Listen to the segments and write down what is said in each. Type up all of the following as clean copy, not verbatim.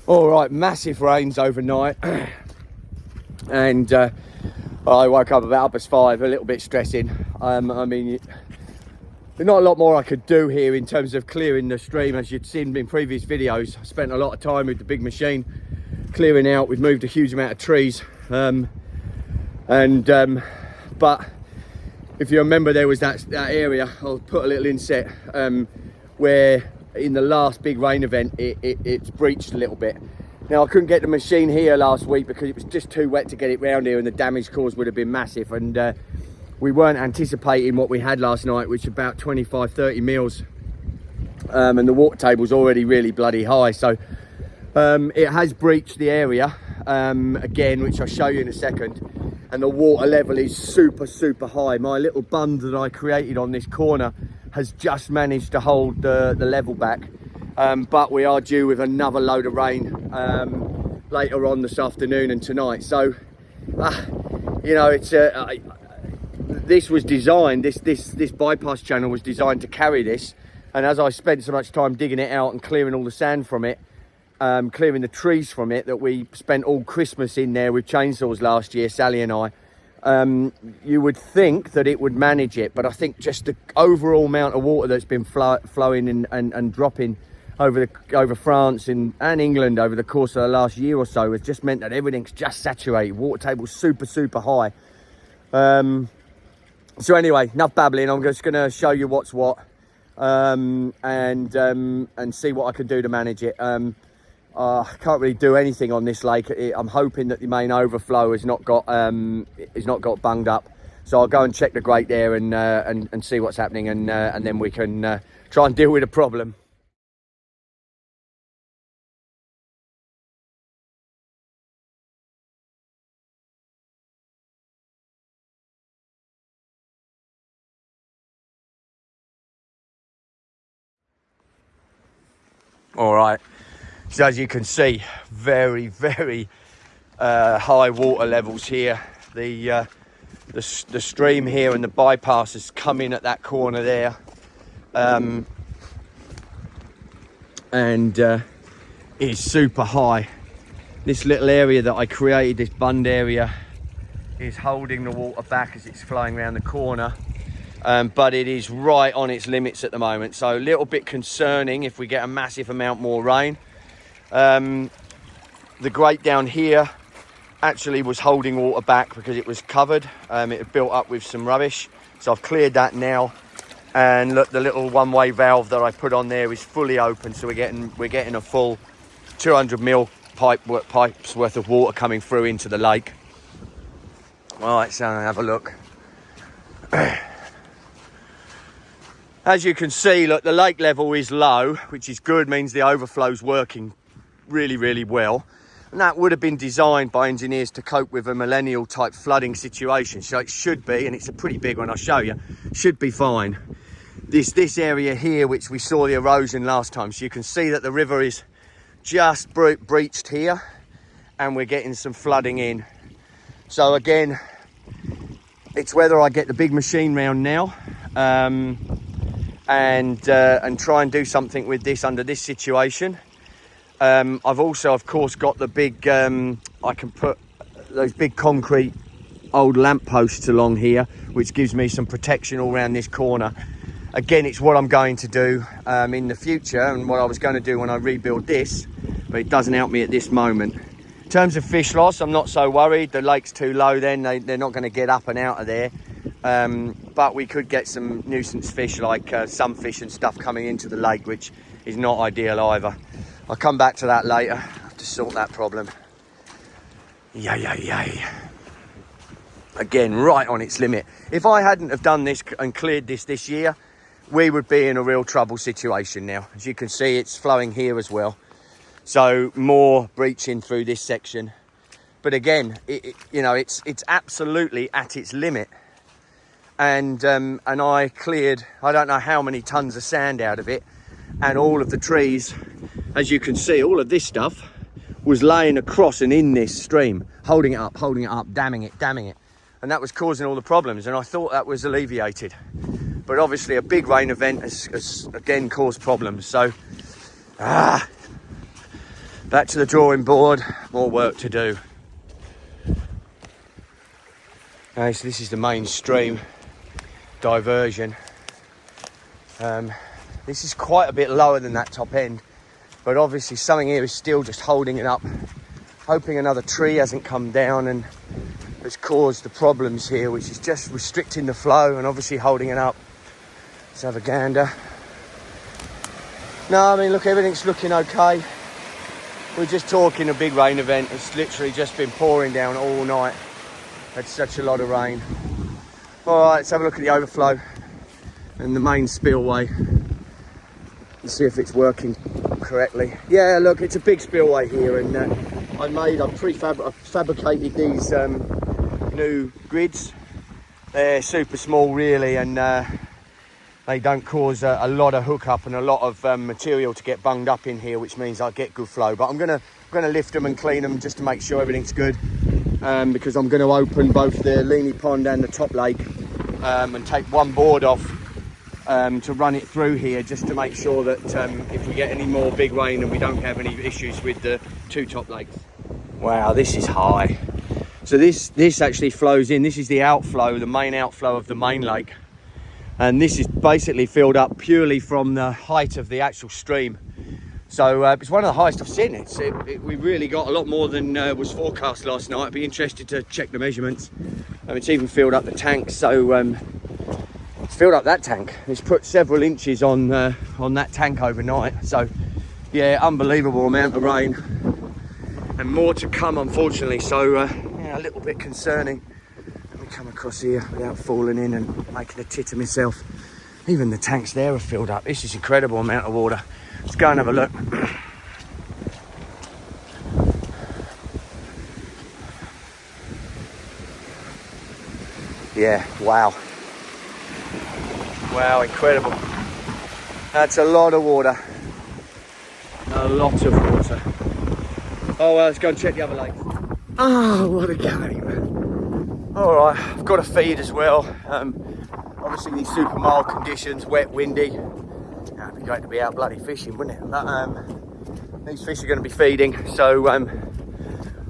All right, massive rains overnight. And I woke up about 5, a little bit stressing. I mean, there's not a lot more I could do here in terms of clearing the stream. As you'd seen in previous videos, I spent a lot of time with the big machine clearing out. We've moved a huge amount of trees. But if you remember, there was that area, I'll put a little inset, where in the last big rain event, it's breached a little bit. Now, I couldn't get the machine here last week because it was just too wet to get it round here, and the damage caused would have been massive. And we weren't anticipating what we had last night, which is about 25-30 mils. And the water table's already really bloody high. So it has breached the area again, which I'll show you in a second. And the water level is super high. My little bund that I created on this corner has just managed to hold the level back. But we are due with another load of rain later on this afternoon and tonight. So, you know, it's this was designed, this bypass channel was designed to carry this. And as I spent so much time digging it out and clearing all the sand from it, clearing the trees from it, that we spent all Christmas in there with chainsaws last year, Sally and I, you would think that it would manage it. But I think just the overall amount of water that's been flowing and dropping over France and England over the course of the last year or so has just meant that everything's just saturated. Water table's super high. So anyway, enough babbling. I'm just going to show you what's what, and see what I can do to manage it. I can't really do anything on this lake. I'm hoping that the main overflow has not got bunged up. So I'll go and check the grate there and see what's happening, and then we can try and deal with the problem. All right, so as you can see, very high water levels here. The stream here and the bypass has come in at that corner there, and is super high. This little area that I created, this bund area, is holding the water back as it's flowing around the corner. But it is right on its limits at the moment, so a little bit concerning if we get a massive amount more rain. The grate down here actually was holding water back because it was covered. It had built up with some rubbish, so I've cleared that now. And look, the little one-way valve that I put on there is fully open, so we're getting a full 200 mil pipes worth of water coming through into the lake. All right, so have a look. As you can see, look, the lake level is low, which is good, means the overflow's working really well. And that would have been designed by engineers to cope with a millennial type flooding situation. So it should be, and it's a pretty big one, I'll show you, should be fine. This area here, which we saw the erosion last time, so you can see that the river is just breached here, and we're getting some flooding in. So again, it's whether I get the big machine round now, and try and do something with this under this situation. I've also, of course, got the big, I can put those big concrete old lamp posts along here, which gives me some protection all around this corner. Again, it's what I'm going to do in the future, and what I was going to do when I rebuild this, but it doesn't help me at this moment. In terms of fish loss, I'm not so worried. The lake's too low then, they're not going to get up and out of there. But we could get some nuisance fish like sunfish and stuff coming into the lake, which is not ideal either. I'll come back to that later. I have to sort that problem. Yay. Again, right on its limit. If I hadn't have done this and cleared this year, we would be in a real trouble situation now. As you can see, it's flowing here as well. So more breaching through this section. But again, you know, it's absolutely at its limit. And I cleared, I don't know how many tons of sand out of it, and all of the trees, as you can see, all of this stuff was laying across and in this stream, holding it up, damming it, and that was causing all the problems. And I thought that was alleviated, but obviously a big rain event has again caused problems. So Back to the drawing board, more work to do. Okay, so this is the main stream diversion. This is quite a bit lower than that top end, but obviously something here is still just holding it up. Hoping another tree hasn't come down and has caused the problems here, which is just restricting the flow and obviously holding it up. Let's have a gander. No, I mean, look, everything's looking okay. We're just talking a big rain event. It's literally just been pouring down all night. Had such a lot of rain. All right, let's have a look at the overflow and the main spillway and see if it's working correctly. Yeah, look, it's a big spillway here, and I've fabricated these new grids. They're super small, really, and they don't cause a lot of hookup and a lot of material to get bunged up in here, which means I get good flow. But I'm gonna lift them and clean them just to make sure everything's good, because I'm going to open both the Leany Pond and the top lake and take one board off to run it through here, just to make sure that if we get any more big rain, and we don't have any issues with the two top lakes. Wow, this is high. So this actually flows in. This is the outflow, the main outflow of the main lake. And this is basically filled up purely from the height of the actual stream. So it's one of the highest I've seen. We really got a lot more than was forecast last night. I'd be interested to check the measurements. It's even filled up the tank. So it's filled up that tank. It's put several inches on that tank overnight. So yeah, unbelievable amount of rain. And more to come, unfortunately. So yeah, a little bit concerning. Come across here without falling in and making a tit of myself. Even the tanks there are filled up. This is an incredible amount of water. Let's go and have a look. Yeah, wow. Wow, incredible. That's a lot of water. A lot of water. Oh well, let's go and check the other lake. Oh, what a going, man. All right, I've got a feed as well. Obviously these super mild conditions, wet, windy. It'd be great to be out bloody fishing, wouldn't it? But these fish are going to be feeding, so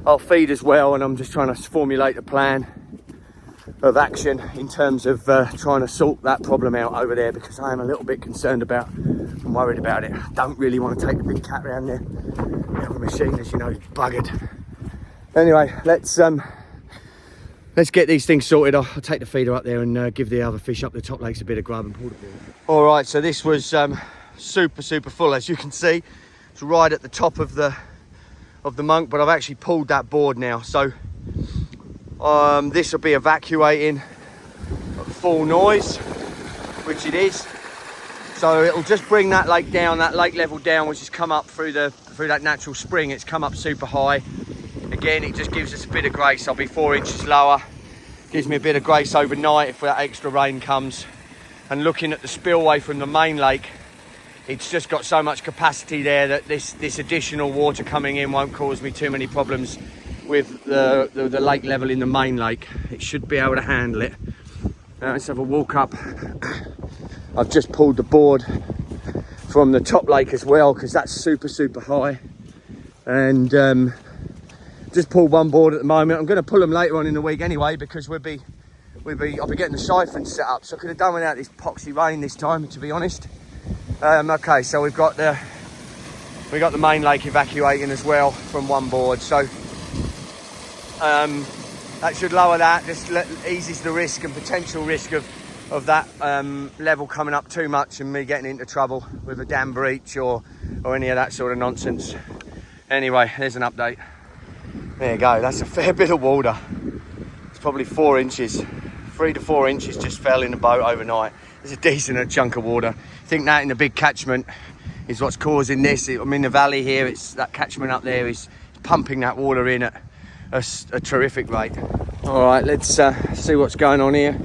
I'll feed as well, and I'm just trying to formulate a plan of action in terms of trying to sort that problem out over there, because I am a little bit concerned about and worried about it. I don't really want to take the big cat around there. The other machine, as you know, is buggered. Anyway, let's get these things sorted. I'll take the feeder up there and give the other fish up the top lakes a bit of grub and pull the board. All right, so this was super full, as you can see. It's right at the top of the monk, but I've actually pulled that board now. So this will be evacuating at full noise, which it is. So it'll just bring that lake down, that lake level down, which has come up through that natural spring. It's come up super high. Again, it just gives us a bit of grace. I'll be 4 inches lower. Gives me a bit of grace overnight if that extra rain comes. And looking at the spillway from the main lake, it's just got so much capacity there that this additional water coming in won't cause me too many problems with the lake level in the main lake. It should be able to handle it. Now let's have a walk up. I've just pulled the board from the top lake as well, because that's super high. And just pulled one board at the moment. I'm going to pull them later on in the week anyway, because I'll be getting the siphon set up. So I could have done without this poxy rain this time, to be honest. Okay, so we've got the main lake evacuating as well from one board. So that should lower that. Just eases the risk and potential risk of that level coming up too much and me getting into trouble with a dam breach or any of that sort of nonsense. Anyway, there's an update. There you go, that's a fair bit of water. It's probably 4 inches, 3 to 4 inches just fell in the boat overnight. It's a decent chunk of water. I think that in the big catchment is what's causing this. I'm in the valley here, it's that catchment up there is pumping that water in at a terrific rate. All right, let's see what's going on here.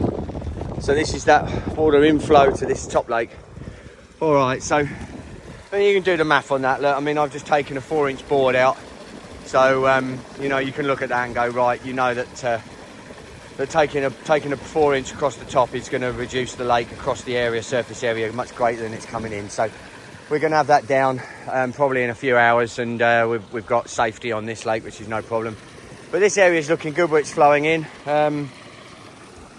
So this is that water inflow to this top lake. All right, so you can do the math on that. Look, I mean, I've just taken a 4-inch board out. So, you know, you can look at that and go, right, you know that taking a 4-inch across the top is going to reduce the lake across the area, surface area, much greater than it's coming in. So we're going to have that down probably in a few hours, and we've got safety on this lake, which is no problem. But this area is looking good where it's flowing in.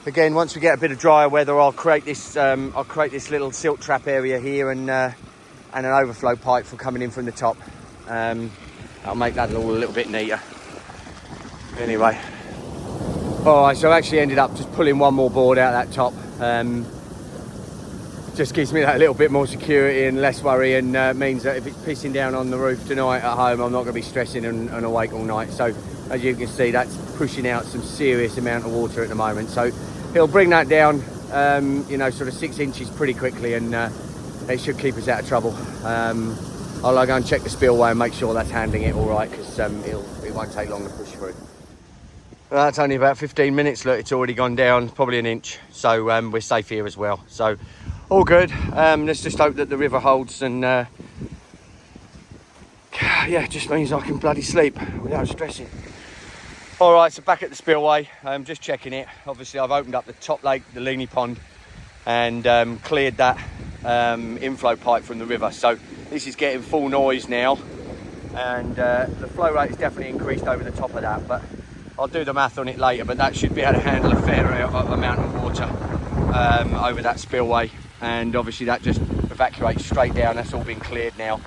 Again, once we get a bit of drier weather, I'll create this little silt trap area here, and an overflow pipe for coming in from the top. I'll make that all a little bit neater. Anyway, all right, so I actually ended up just pulling one more board out that top. Just gives me that little bit more security and less worry, and means that if it's pissing down on the roof tonight at home, I'm not going to be stressing and awake all night. So as you can see, that's pushing out some serious amount of water at the moment. So it'll bring that down, you know, sort of 6 inches pretty quickly, and it should keep us out of trouble. I'll go and check the spillway and make sure that's handling it all right, because it won't take long to push through. Well, that's only about 15 minutes. Look, it's already gone down probably an inch, so we're safe here as well. So all good. Let's just hope that the river holds, and yeah, it just means I can bloody sleep without stressing. All right, so back at the spillway, just checking it. Obviously, I've opened up the top lake, the Leany Pond, and cleared that inflow pipe from the river. So this is getting full noise now, and the flow rate is definitely increased over the top of that, but I'll do the math on it later. But that should be able to handle a fair amount of water over that spillway, and obviously that just evacuates straight down. That's all been cleared now.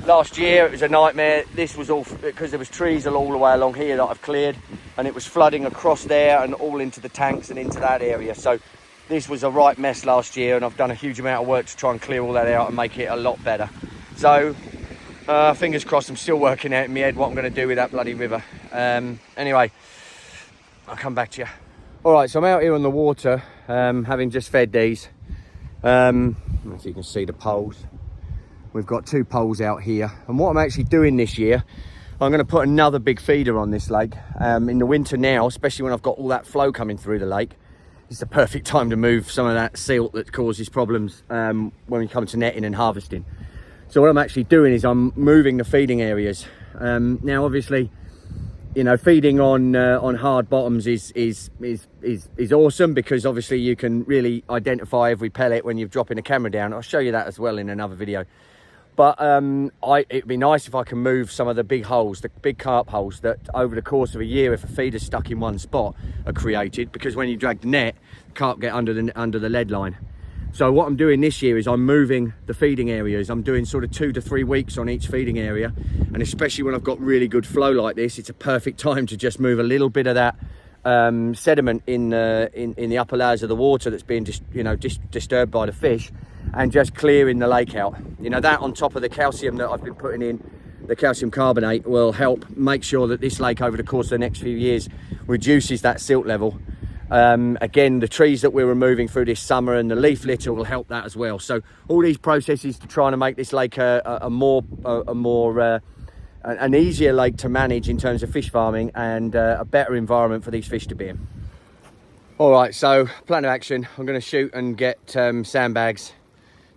Last year it was a nightmare. This was all because there was trees all the way along here that I've cleared, and it was flooding across there and all into the tanks and into that area. So this was a right mess last year, and I've done a huge amount of work to try and clear all that out and make it a lot better. So fingers crossed. I'm still working out in my head what I'm going to do with that bloody river. Anyway, I'll come back to you. All right, so I'm out here on the water, having just fed these. As you can see, the poles. We've got 2 poles out here, and what I'm actually doing this year, I'm going to put another big feeder on this lake. In the winter now, especially when I've got all that flow coming through the lake, it's the perfect time to move some of that silt that causes problems when we come to netting and harvesting. So what I'm actually doing is I'm moving the feeding areas. Now, obviously, you know, feeding on hard bottoms is awesome, because obviously you can really identify every pellet when you're dropping the camera down. I'll show you that as well in another video. But it'd be nice if I can move some of the big holes, the big carp holes that over the course of a year, if a feeder's stuck in one spot, are created, because when you drag the net, carp get under the lead line. So what I'm doing this year is I'm moving the feeding areas. I'm doing sort of 2 to 3 weeks on each feeding area, and especially when I've got really good flow like this, it's a perfect time to just move a little bit of that sediment in the upper layers of the water that's being disturbed by the fish, and just clearing the lake out. You know, that on top of the calcium that I've been putting in, the calcium carbonate, will help make sure that this lake over the course of the next few years reduces that silt level. Again, the trees that we're removing through this summer and the leaf litter will help that as well. So all these processes to try to make this lake an easier lake to manage in terms of fish farming, and a better environment for these fish to be in. All right, so plan of action, I'm going to shoot and get sandbags.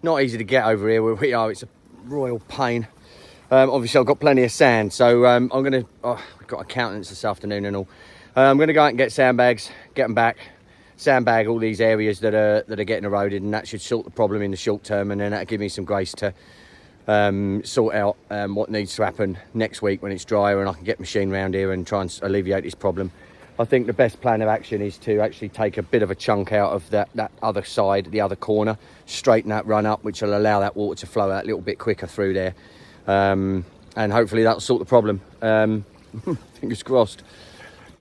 Not easy to get over here where we are, it's a royal pain. Obviously I've got plenty of sand, so I'm going to, we've got accountants this afternoon and all. I'm going to go out and get sandbags, get them back, sandbag all these areas that are getting eroded, and that should sort the problem in the short term, and then that'll give me some grace to sort out what needs to happen next week when it's drier, and I can get machine round here and try and alleviate this problem. I think the best plan of action is to actually take a bit of a chunk out of that other side, the other corner, straighten that run up, which will allow that water to flow out a little bit quicker through there, and hopefully that'll sort the problem. Fingers crossed.